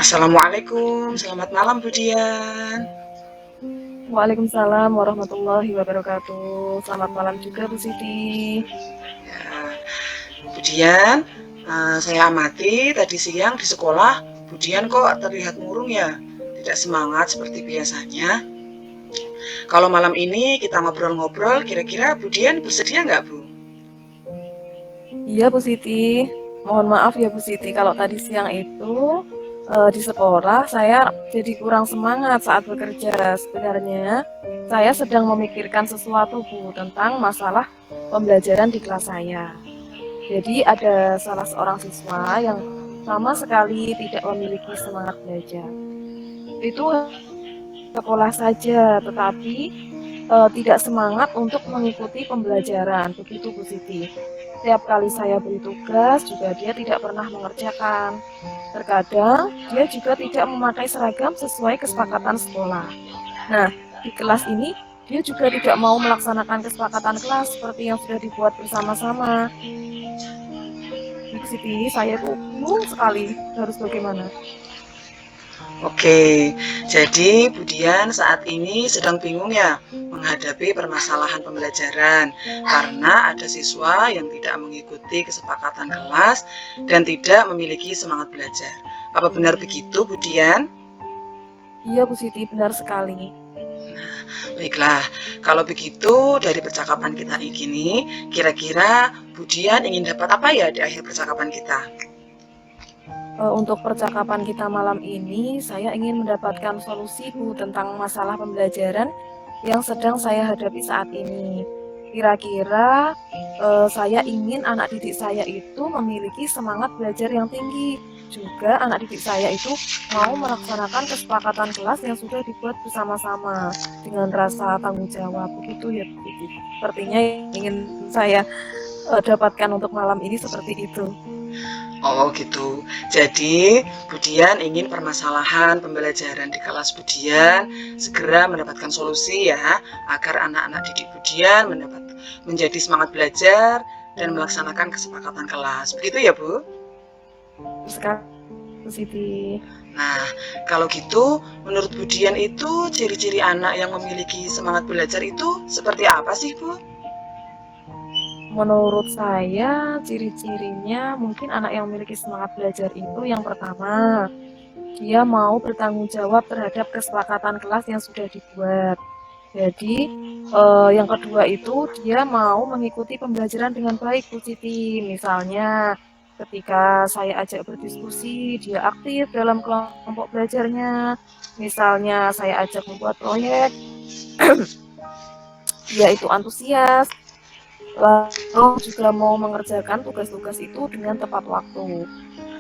Assalamualaikum, selamat malam Bu Dian. Waalaikumsalam warahmatullahi wabarakatuh. Selamat malam juga Bu Siti. Ya, Bu Dian, saya amati tadi siang di sekolah, Bu Dian kok terlihat murung ya, tidak semangat seperti biasanya. Kalau malam ini kita ngobrol-ngobrol, kira-kira Bu Dian bersedia nggak Bu? Iya Bu Siti, mohon maaf ya Bu Siti kalau tadi siang itu di sekolah saya jadi kurang semangat saat bekerja. Sebenarnya saya sedang memikirkan sesuatu Bu tentang masalah pembelajaran di kelas saya. Jadi ada salah seorang siswa yang sama sekali tidak memiliki semangat belajar. Itu sekolah saja, tetapi tidak semangat untuk mengikuti pembelajaran. Begitu Bu Siti. Setiap kali saya beri tugas juga dia tidak pernah mengerjakan. Terkadang dia juga tidak memakai seragam sesuai kesepakatan sekolah. Nah, di kelas ini dia juga tidak mau melaksanakan kesepakatan kelas seperti yang sudah dibuat bersama-sama. Bu Siti, saya itu bingung sekali harus bagaimana. Oke, jadi Bu Dian saat ini sedang bingung ya menghadapi permasalahan pembelajaran karena ada siswa yang tidak mengikuti kesepakatan kelas dan tidak memiliki semangat belajar. Apa benar begitu Bu Dian? Iya Bu Siti, benar sekali. Baiklah, kalau begitu dari percakapan kita ini, kira-kira Bu Dian ingin dapat apa ya di akhir percakapan kita? Untuk percakapan kita malam ini, saya ingin mendapatkan solusi Bu tentang masalah pembelajaran yang sedang saya hadapi saat ini. Kira-kira saya ingin anak didik saya itu memiliki semangat belajar yang tinggi. Juga anak didik saya itu mau melaksanakan kesepakatan kelas yang sudah dibuat bersama-sama dengan rasa tanggung jawab. Begitu ya, Bu Titi. Sepertinya ingin saya dapatkan untuk malam ini seperti itu. Oh gitu. Jadi Bu Dian ingin permasalahan pembelajaran di kelas Bu Dian segera mendapatkan solusi ya, agar anak-anak didik Bu Dian menjadi semangat belajar dan melaksanakan kesepakatan kelas. Begitu ya Bu? Sekarang, Bu Siti. Nah, kalau gitu menurut Bu Dian itu ciri-ciri anak yang memiliki semangat belajar itu seperti apa sih Bu? Menurut saya, ciri-cirinya mungkin anak yang memiliki semangat belajar itu yang pertama, dia mau bertanggung jawab terhadap kesepakatan kelas yang sudah dibuat. Jadi, yang kedua itu dia mau mengikuti pembelajaran dengan baik, Bu Siti. Misalnya, ketika saya ajak berdiskusi, dia aktif dalam kelompok belajarnya. Misalnya, saya ajak membuat proyek, dia itu antusias. Lalu juga mau mengerjakan tugas-tugas itu dengan tepat waktu.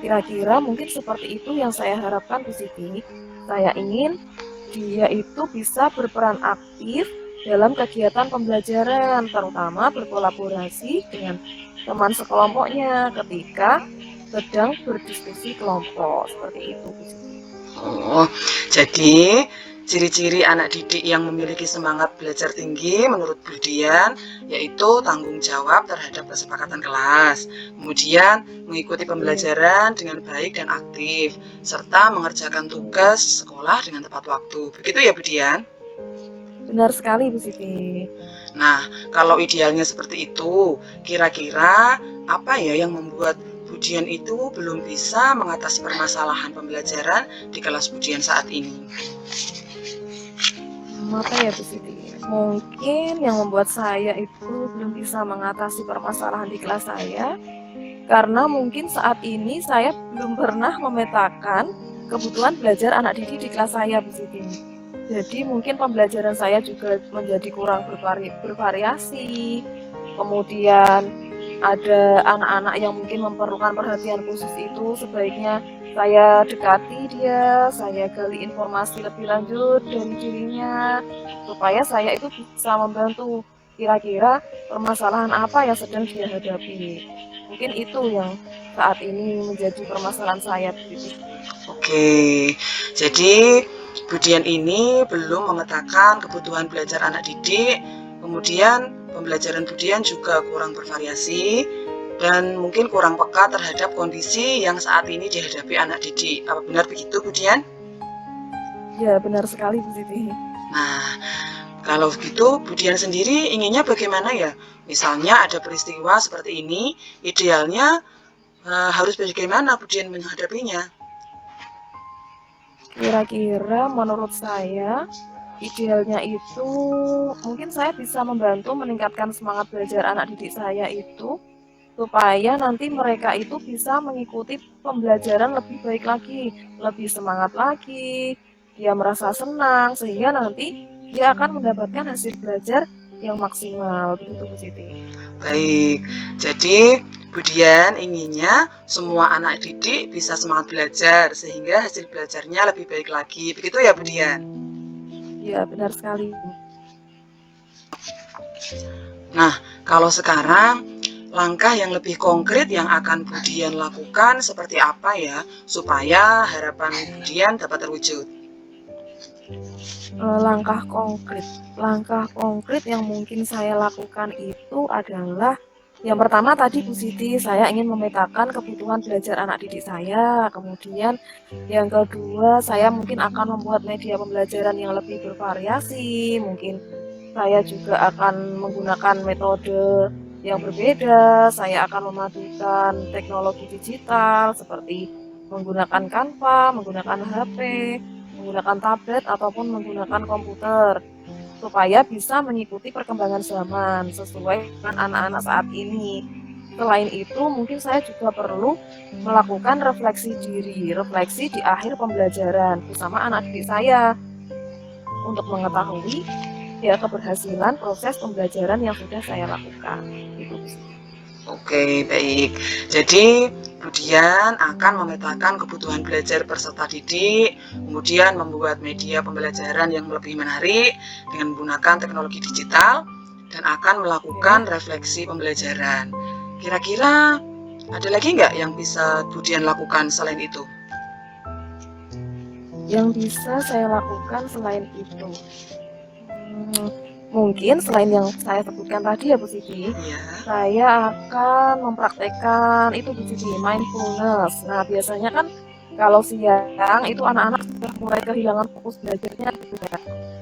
Kira-kira mungkin seperti itu yang saya harapkan Bu Siti. Saya ingin dia itu bisa berperan aktif dalam kegiatan pembelajaran, terutama berkolaborasi dengan teman sekelompoknya ketika sedang berdiskusi kelompok. Seperti itu, Bu Siti. Oh, jadi ciri-ciri anak didik yang memiliki semangat belajar tinggi menurut Bu Dian yaitu tanggung jawab terhadap kesepakatan kelas, kemudian mengikuti Oke, pembelajaran dengan baik dan aktif, serta mengerjakan tugas sekolah dengan tepat waktu. Begitu ya Bu Dian? benar sekali Bu Siti. Nah, kalau idealnya seperti itu, kira-kira apa ya yang membuat Bu Dian itu belum bisa mengatasi permasalahan pembelajaran di kelas Bu Dian saat ini? Apa ya Bu Siti? Mungkin yang membuat saya itu belum bisa mengatasi permasalahan di kelas saya, karena mungkin saat ini saya belum pernah memetakan kebutuhan belajar anak didik di kelas saya, Bu Siti. Jadi mungkin pembelajaran saya juga menjadi kurang bervariasi. Kemudian ada anak-anak yang mungkin memerlukan perhatian khusus itu sebaiknya saya dekati dia, saya gali informasi lebih lanjut dari dirinya, supaya saya itu bisa membantu kira-kira permasalahan apa yang sedang dia hadapi. Mungkin itu yang saat ini menjadi permasalahan saya, Bu Siti. Oke, jadi Bu Dian ini belum memetakan kebutuhan belajar anak didik, kemudian pembelajaran Bu Dian juga kurang bervariasi, dan mungkin kurang peka terhadap kondisi yang saat ini dihadapi anak didik. Apa benar begitu, Bu Dian? Ya, benar sekali Bu Siti. Nah, kalau begitu Bu Dian sendiri inginnya bagaimana ya? Misalnya ada peristiwa seperti ini, idealnya harus bagaimana Bu Dian menghadapinya? Kira-kira menurut saya, idealnya itu mungkin saya bisa membantu meningkatkan semangat belajar anak didik saya itu, supaya nanti mereka itu bisa mengikuti pembelajaran lebih baik lagi, lebih semangat lagi, dia merasa senang, sehingga nanti dia akan mendapatkan hasil belajar yang maksimal, begitu Bu Siti. Baik, jadi Bu Dian inginnya semua anak didik bisa semangat belajar sehingga hasil belajarnya lebih baik lagi. Begitu ya Bu Dian? Ya, benar sekali. Nah, kalau sekarang langkah yang lebih konkret yang akan Bu Dian lakukan seperti apa ya supaya harapan Bu Dian dapat terwujud? Langkah konkret yang mungkin saya lakukan itu adalah yang pertama tadi Bu Siti, saya ingin memetakan kebutuhan belajar anak didik saya. Kemudian yang kedua, saya mungkin akan membuat media pembelajaran yang lebih bervariasi. Mungkin saya juga akan menggunakan metode yang berbeda. Saya akan memadukan teknologi digital seperti menggunakan Canva, menggunakan HP, menggunakan tablet ataupun menggunakan komputer supaya bisa mengikuti perkembangan zaman sesuai dengan anak-anak saat ini. Selain itu, mungkin saya juga perlu melakukan refleksi diri, refleksi di akhir pembelajaran bersama anak didik saya untuk mengetahui ya keberhasilan proses pembelajaran yang sudah saya lakukan. Itu sih. Oke, baik. Jadi, Bu Dian akan memetakan kebutuhan belajar peserta didik, kemudian membuat media pembelajaran yang lebih menarik dengan menggunakan teknologi digital, dan akan melakukan refleksi pembelajaran. Kira-kira ada lagi nggak yang bisa Bu Dian lakukan selain itu? Yang bisa saya lakukan selain itu, mungkin selain yang saya sebutkan tadi ya Bu Siti, Ya. saya akan mempraktekkan itu Bu Siti, mindfulness. Nah, biasanya kan kalau siang itu anak-anak sudah mulai kehilangan fokus belajarnya gitu ya.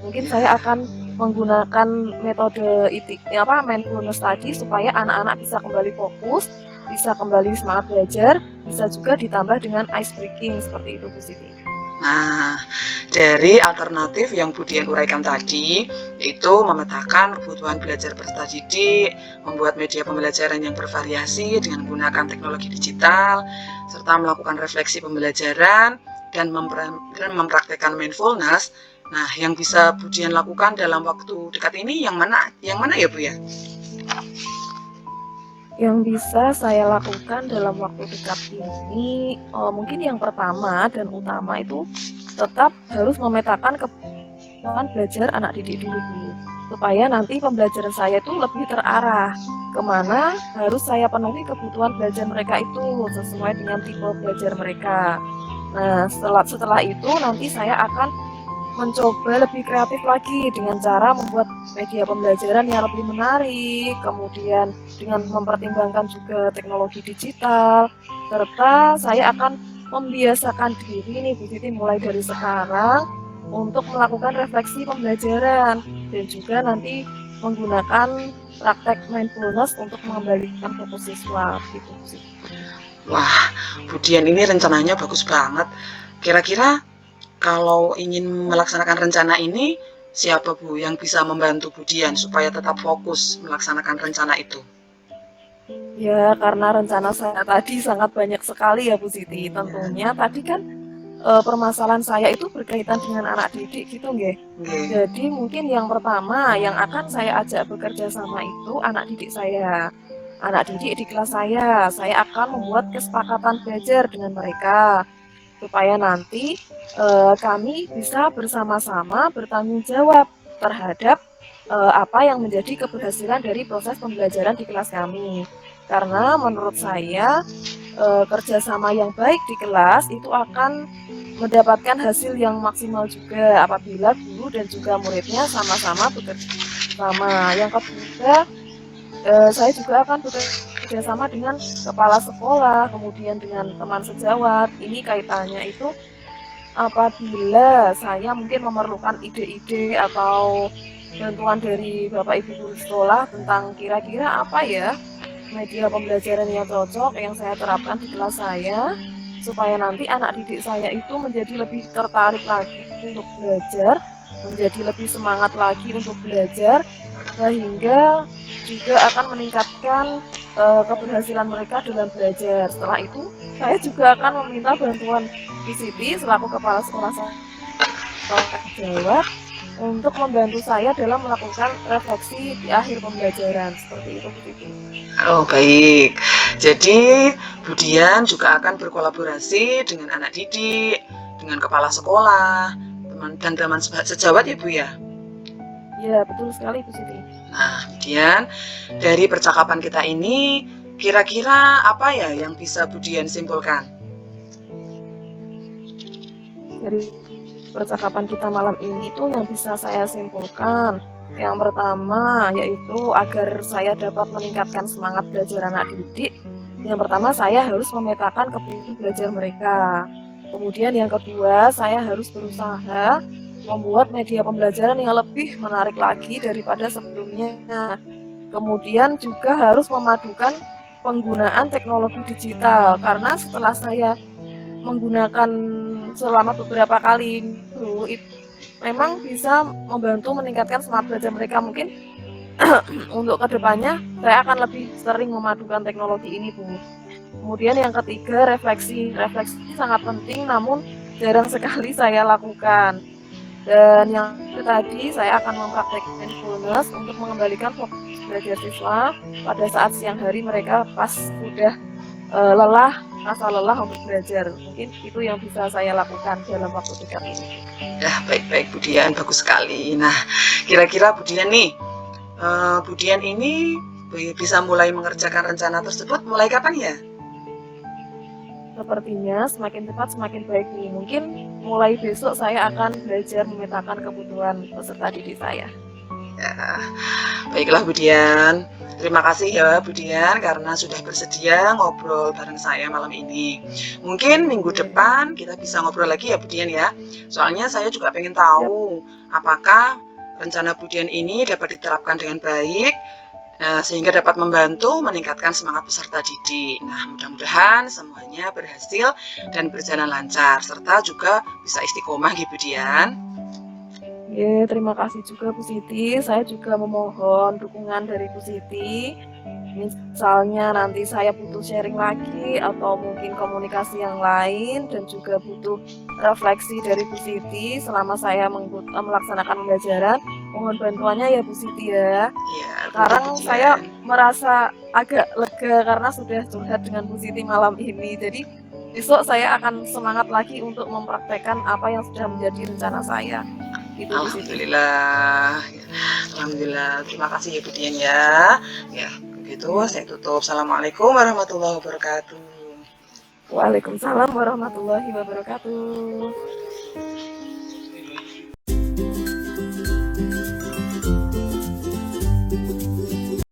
Mungkin saya akan menggunakan metode mindfulness tadi supaya anak-anak bisa kembali fokus, bisa kembali semangat belajar, bisa juga ditambah dengan ice breaking seperti itu Bu Siti. Nah, dari alternatif yang Bu Dian uraikan tadi, yaitu memetakan kebutuhan belajar peserta didik, membuat media pembelajaran yang bervariasi dengan menggunakan teknologi digital, serta melakukan refleksi pembelajaran, dan mempraktekkan mindfulness. Nah, yang bisa Bu Dian lakukan dalam waktu dekat ini yang mana ya Bu ya? Yang bisa saya lakukan dalam waktu dekat ini, mungkin yang pertama dan utama itu tetap harus memetakan kebutuhan belajar anak didik dulu, supaya nanti pembelajaran saya itu lebih terarah kemana harus saya penuhi kebutuhan belajar mereka itu sesuai dengan tipe belajar mereka. Nah, setelah itu nanti saya akan mencoba lebih kreatif lagi dengan cara membuat media pembelajaran yang lebih menarik, kemudian dengan mempertimbangkan juga teknologi digital, serta saya akan membiasakan diri nih Bu Siti mulai dari sekarang untuk melakukan refleksi pembelajaran dan juga nanti menggunakan praktek mindfulness untuk mengembalikan fokus siswa gitu sih. Wah, Bu Dian ini rencananya bagus banget. Kira-kira kalau ingin melaksanakan rencana ini, siapa Bu yang bisa membantu Bu Dian supaya tetap fokus melaksanakan rencana itu? Ya, karena rencana saya tadi sangat banyak sekali ya Bu Siti. Tentunya tadi kan permasalahan saya itu berkaitan dengan anak didik gitu nggih. Jadi mungkin yang pertama yang akan saya ajak bekerja sama itu anak didik saya. Anak didik di kelas saya akan membuat kesepakatan belajar dengan mereka supaya nanti kami bisa bersama-sama bertanggung jawab terhadap apa yang menjadi keberhasilan dari proses pembelajaran di kelas kami. Karena menurut saya kerjasama yang baik di kelas itu akan mendapatkan hasil yang maksimal juga apabila guru dan juga muridnya sama-sama bekerja sama. Yang kedua, saya juga akan bekerja kerjasama dengan kepala sekolah, kemudian dengan teman sejawat. Ini kaitannya itu apabila saya mungkin memerlukan ide-ide atau bantuan dari Bapak Ibu guru sekolah tentang kira-kira apa ya media pembelajaran yang cocok yang saya terapkan di kelas saya, supaya nanti anak didik saya itu menjadi lebih tertarik lagi untuk belajar, menjadi lebih semangat lagi untuk belajar, sehingga juga akan meningkatkan keberhasilan mereka dalam belajar. Setelah itu, saya juga akan meminta bantuan Bu Siti selaku kepala sekolah Jawa untuk membantu saya dalam melakukan refleksi di akhir pembelajaran. Seperti itu, Bu Siti. Oh, baik. Jadi, Bu Dian juga akan berkolaborasi dengan anak didik, dengan kepala sekolah, dan teman sejawat ya Bu ya? Ya, betul sekali Bu Siti. Nah, kemudian dari percakapan kita ini, kira-kira apa ya yang bisa Bu Dian simpulkan? Dari percakapan kita malam ini tuh yang bisa saya simpulkan, yang pertama yaitu agar saya dapat meningkatkan semangat belajar anak didik, yang pertama saya harus memetakan kebutuhan belajar mereka. Kemudian yang kedua, saya harus berusaha membuat media pembelajaran yang lebih menarik lagi daripada sebelumnya. Kemudian juga harus memadukan penggunaan teknologi digital, karena setelah saya menggunakan selama beberapa kali dulu, itu memang bisa membantu meningkatkan semangat belajar mereka. Mungkin untuk kedepannya saya akan lebih sering memadukan teknologi ini, Bu. Kemudian yang ketiga, refleksi. Refleksi sangat penting, namun jarang sekali saya lakukan. Dan yang tadi, saya akan mempraktekkan mindfulness untuk mengembalikan fokus belajar siswa pada saat siang hari mereka pas sudah rasa lelah untuk belajar. Mungkin itu yang bisa saya lakukan dalam waktu dekat ini. Ya, baik-baik Bu Dian, bagus sekali. Nah, kira-kira Bu Dian nih, Bu Dian ini bisa mulai mengerjakan rencana tersebut mulai kapan ya? Sepertinya semakin cepat semakin baik nih. Mungkin mulai besok saya akan belajar memetakan kebutuhan peserta didik saya. Ya, baiklah Bu Dian. Terima kasih ya Bu Dian karena sudah bersedia ngobrol bareng saya malam ini. Mungkin minggu depan kita bisa ngobrol lagi ya Bu Dian ya. Soalnya saya juga pengen tahu apakah rencana Bu Dian ini dapat diterapkan dengan baik, sehingga dapat membantu meningkatkan semangat peserta didik. Nah, mudah-mudahan semuanya berhasil dan berjalan lancar, serta juga bisa istiqomah gitu, Bu Dian. Terima kasih juga Bu Siti. Saya juga memohon dukungan dari Bu Siti. Misalnya nanti saya butuh sharing lagi atau mungkin komunikasi yang lain dan juga butuh refleksi dari Bu Siti selama saya melaksanakan pembelajaran. Mohon bantuannya ya Bu Siti ya. Ya, Sekarang saya merasa agak lega karena sudah curhat dengan Bu Siti malam ini. Jadi besok saya akan semangat lagi untuk mempraktekkan apa yang sudah menjadi rencana saya. Gitu, Alhamdulillah. Alhamdulillah. Terima kasih ya Bu Dian ya. Ya, begitu saya tutup. Assalamualaikum warahmatullahi wabarakatuh. Waalaikumsalam warahmatullahi wabarakatuh.